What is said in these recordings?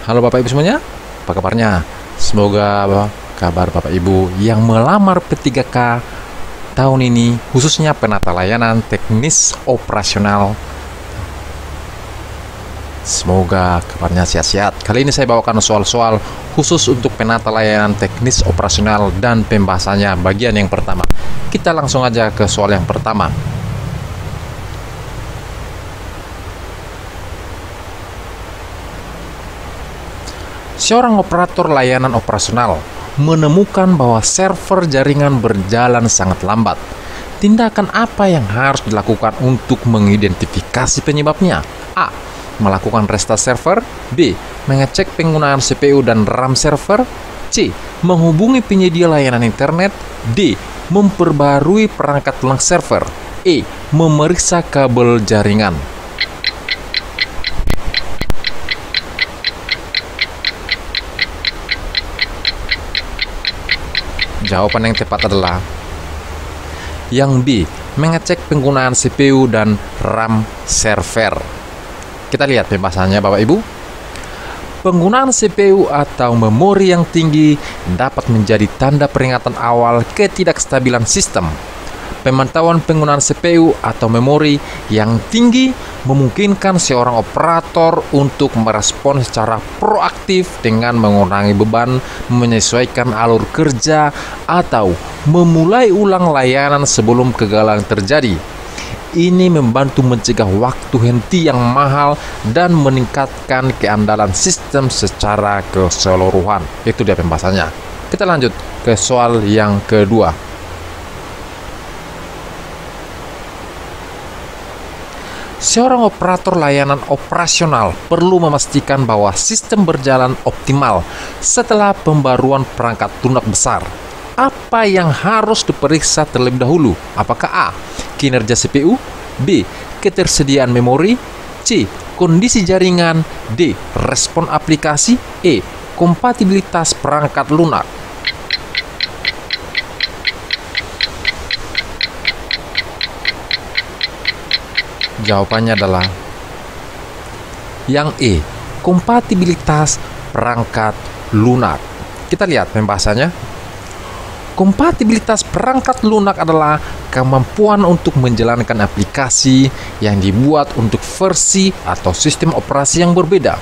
Halo Bapak Ibu semuanya, apa kabarnya? Semoga kabar Bapak Ibu yang melamar P3K tahun ini, khususnya penata layanan teknis operasional, semoga kabarnya sehat-sehat. Kali ini saya bawakan soal-soal khusus untuk penata layanan teknis operasional dan pembahasannya bagian yang pertama. Kita langsung aja ke soal yang pertama. Seorang operator layanan operasional menemukan bahwa server jaringan berjalan sangat lambat. Tindakan apa yang harus dilakukan untuk mengidentifikasi penyebabnya? A. Melakukan restart server. B. Mengecek penggunaan CPU dan RAM server. C. Menghubungi penyedia layanan internet. D. Memperbarui perangkat lunak server. E. Memeriksa kabel jaringan. Jawaban yang tepat adalah yang B, mengecek penggunaan CPU dan RAM server. Kita lihat pembahasannya Bapak Ibu. Penggunaan CPU atau memori yang tinggi dapat menjadi tanda peringatan awal ketidakstabilan sistem. Pemantauan penggunaan CPU atau memori yang tinggi memungkinkan seorang operator untuk merespon secara proaktif dengan mengurangi beban, menyesuaikan alur kerja, atau memulai ulang layanan sebelum kegagalan terjadi. Ini membantu mencegah waktu henti yang mahal dan meningkatkan keandalan sistem secara keseluruhan. Itu dia pembahasannya. Kita lanjut ke soal yang kedua. Seorang operator layanan operasional perlu memastikan bahwa sistem berjalan optimal setelah pembaruan perangkat lunak besar. Apa yang harus diperiksa terlebih dahulu? Apakah A. Kinerja CPU? B. Ketersediaan memori? C. Kondisi jaringan? D. Respon aplikasi? E. Kompatibilitas perangkat lunak. Jawabannya adalah yang E, kompatibilitas perangkat lunak. Kita lihat pembahasannya. Kompatibilitas perangkat lunak adalah kemampuan untuk menjalankan aplikasi yang dibuat untuk versi atau sistem operasi yang berbeda.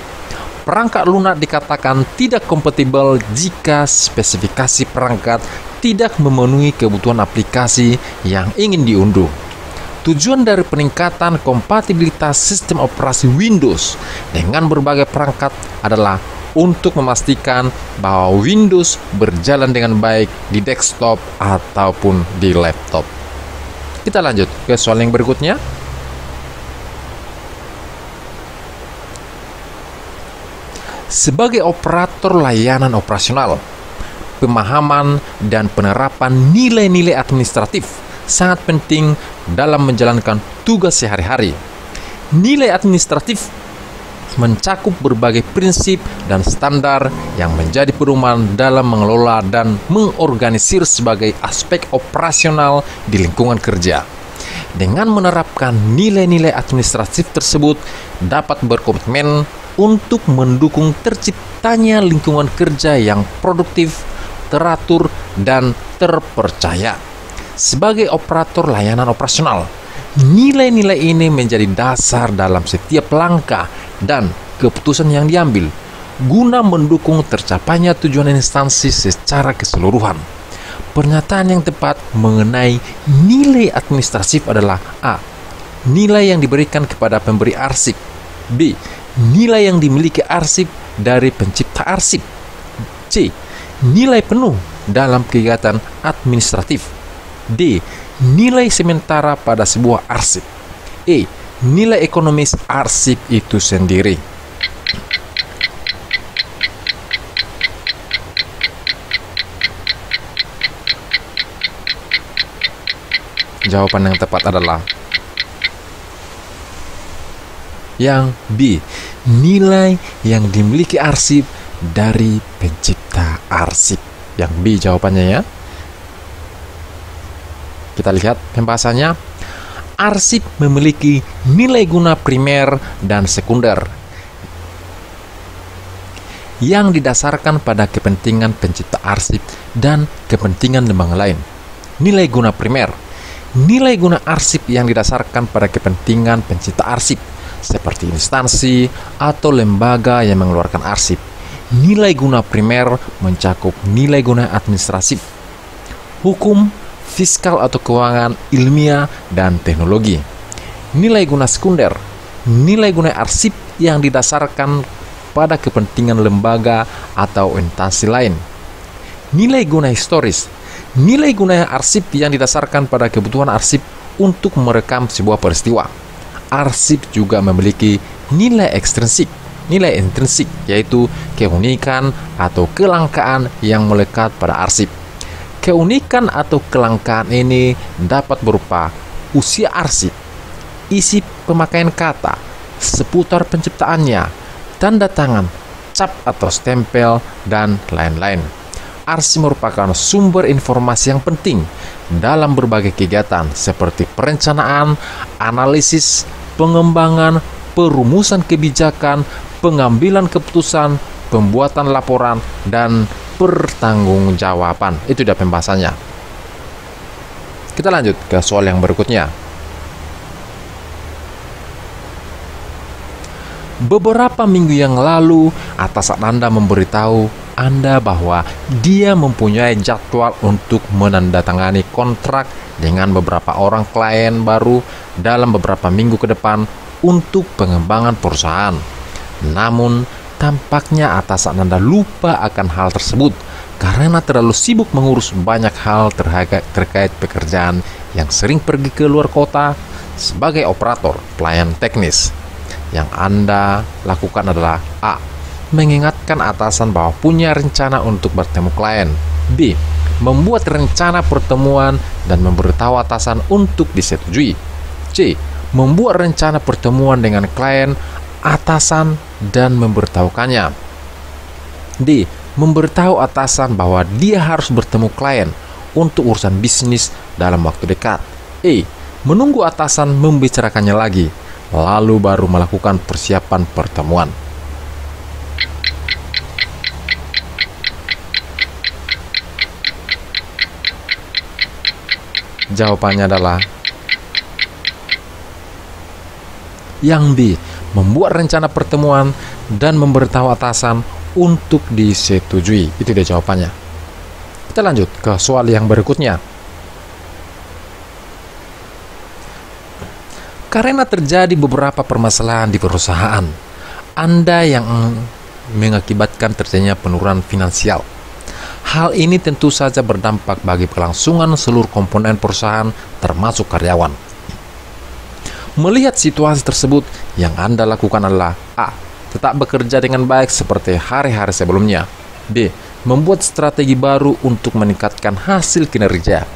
Perangkat lunak dikatakan tidak kompatibel jika spesifikasi perangkat tidak memenuhi kebutuhan aplikasi yang ingin diunduh. Tujuan dari peningkatan kompatibilitas sistem operasi Windows dengan berbagai perangkat adalah untuk memastikan bahwa Windows berjalan dengan baik di desktop ataupun di laptop. Kita lanjut ke soal yang berikutnya. Sebagai operator layanan operasional, pemahaman dan penerapan nilai-nilai administratif sangat penting dalam menjalankan tugas sehari-hari. Nilai administratif mencakup berbagai prinsip dan standar yang menjadi pedoman dalam mengelola dan mengorganisir sebagai aspek operasional di lingkungan kerja. Dengan menerapkan nilai-nilai administratif tersebut dapat berkomitmen untuk mendukung terciptanya lingkungan kerja yang produktif, teratur, dan terpercaya. Sebagai operator layanan operasional, nilai-nilai ini menjadi dasar dalam setiap langkah dan keputusan yang diambil guna mendukung tercapainya tujuan instansi secara keseluruhan. Pernyataan yang tepat mengenai nilai administratif adalah A. Nilai yang diberikan kepada pemberi arsip. B. Nilai yang dimiliki arsip dari pencipta arsip. C. Nilai penuh dalam kegiatan administratif. D. Nilai sementara pada sebuah arsip. E. Nilai ekonomis arsip itu sendiri. Jawaban yang tepat adalah yang B. Nilai yang dimiliki arsip dari pencipta arsip. Yang B jawabannya ya. Kita lihat pembahasannya. Arsip memiliki nilai guna primer dan sekunder. yang didasarkan pada kepentingan pencipta arsip dan kepentingan lembaga lain. Nilai guna primer, nilai guna arsip yang didasarkan pada kepentingan pencipta arsip, seperti instansi atau lembaga yang mengeluarkan arsip. Nilai guna primer mencakup nilai guna administratif, hukum, fiskal atau keuangan, ilmiah, dan teknologi. Nilai guna sekunder, nilai guna arsip yang didasarkan pada kepentingan lembaga atau instansi lain. Nilai guna historis, nilai guna arsip yang didasarkan pada kebutuhan arsip untuk merekam sebuah peristiwa. Arsip juga memiliki nilai ekstrinsik, nilai intrinsik, yaitu keunikan atau kelangkaan yang melekat pada arsip. Keunikan atau kelangkaan ini dapat berupa usia arsip, isi pemakaian kata, seputar penciptaannya, tanda tangan, cap atau stempel, dan lain-lain. Arsip merupakan sumber informasi yang penting dalam berbagai kegiatan seperti perencanaan, analisis, pengembangan, perumusan kebijakan, pengambilan keputusan, pembuatan laporan, dan pertanggungjawaban. Itu dia pembahasannya. Kita lanjut ke soal yang berikutnya. Beberapa minggu yang lalu, atasan Anda memberitahu Anda bahwa dia mempunyai jadwal untuk menandatangani kontrak dengan beberapa orang klien baru dalam beberapa minggu ke depan untuk pengembangan perusahaan. Namun, tampaknya atasan Anda lupa akan hal tersebut karena terlalu sibuk mengurus banyak hal terkait pekerjaan yang sering pergi ke luar kota sebagai operator pelayan teknis. Yang Anda lakukan adalah A. Mengingatkan atasan bahwa punya rencana untuk bertemu klien. B. Membuat rencana pertemuan dan memberitahu atasan untuk disetujui. C. Membuat rencana pertemuan dengan klien atasan dan memberitahukannya. D. Memberitahu atasan bahwa dia harus bertemu klien untuk urusan bisnis dalam waktu dekat. E. Menunggu atasan membicarakannya lagi, lalu baru melakukan persiapan pertemuan. Jawabannya adalah yang B. Membuat rencana pertemuan dan memberitahu atasan untuk disetujui. Itu dia jawabannya. Kita lanjut ke soal yang berikutnya. Karena terjadi beberapa permasalahan di perusahaan Anda yang mengakibatkan terjadinya penurunan finansial. Hal ini tentu saja berdampak bagi kelangsungan seluruh komponen perusahaan termasuk karyawan. Melihat situasi tersebut, yang Anda lakukan adalah A. Tetap bekerja dengan baik seperti hari-hari sebelumnya. B. Membuat strategi baru untuk meningkatkan hasil kinerja.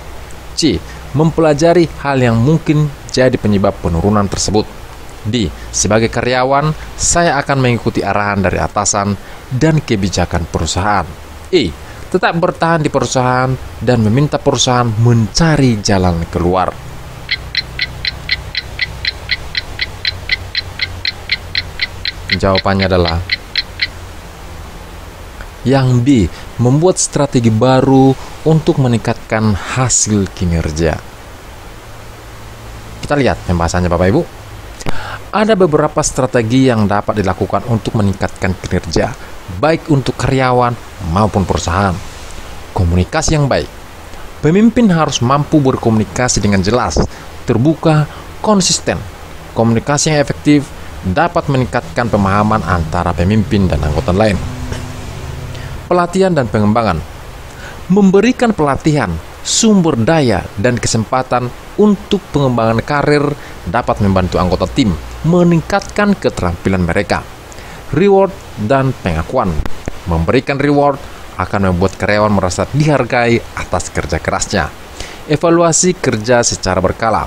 C. Mempelajari hal yang mungkin jadi penyebab penurunan tersebut. D. Sebagai karyawan, saya akan mengikuti arahan dari atasan dan kebijakan perusahaan. E. Tetap bertahan di perusahaan dan meminta perusahaan mencari jalan keluar. Jawabannya adalah yang B. Membuat strategi baru untuk meningkatkan hasil kinerja. Kita lihat pembahasannya Bapak Ibu. Ada beberapa strategi yang dapat dilakukan untuk meningkatkan kinerja, baik untuk karyawan maupun perusahaan. Komunikasi yang baik. Pemimpin harus mampu berkomunikasi dengan jelas, terbuka, konsisten. Komunikasi yang efektif dapat meningkatkan pemahaman antara pemimpin dan anggota lain. Pelatihan dan pengembangan. Memberikan pelatihan, sumber daya, dan kesempatan untuk pengembangan karir dapat membantu anggota tim meningkatkan keterampilan mereka. Reward dan pengakuan. Memberikan reward akan membuat karyawan merasa dihargai atas kerja kerasnya. Evaluasi kerja secara berkala.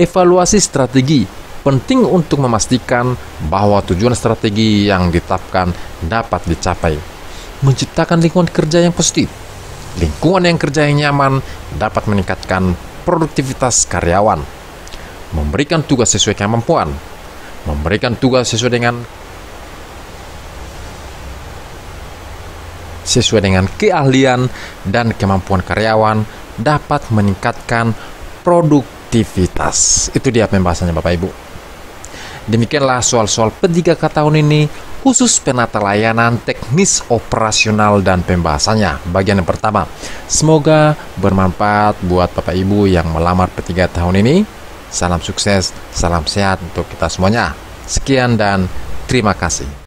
Evaluasi strategi penting untuk memastikan bahwa tujuan strategi yang ditetapkan dapat dicapai. Menciptakan lingkungan kerja yang positif. Lingkungan yang kerja yang nyaman dapat meningkatkan produktivitas karyawan. Memberikan tugas sesuai kemampuan. Memberikan tugas sesuai dengan sesuai dengan keahlian dan kemampuan karyawan dapat meningkatkan produktivitas. Itu dia pembahasannya Bapak Ibu. Demikianlah soal-soal P3K tahun ini, khusus penata layanan, teknis operasional, dan pembahasannya. Bagian yang pertama, semoga bermanfaat buat Bapak Ibu yang melamar P3 tahun ini. Salam sukses, salam sehat untuk kita semuanya. Sekian dan terima kasih.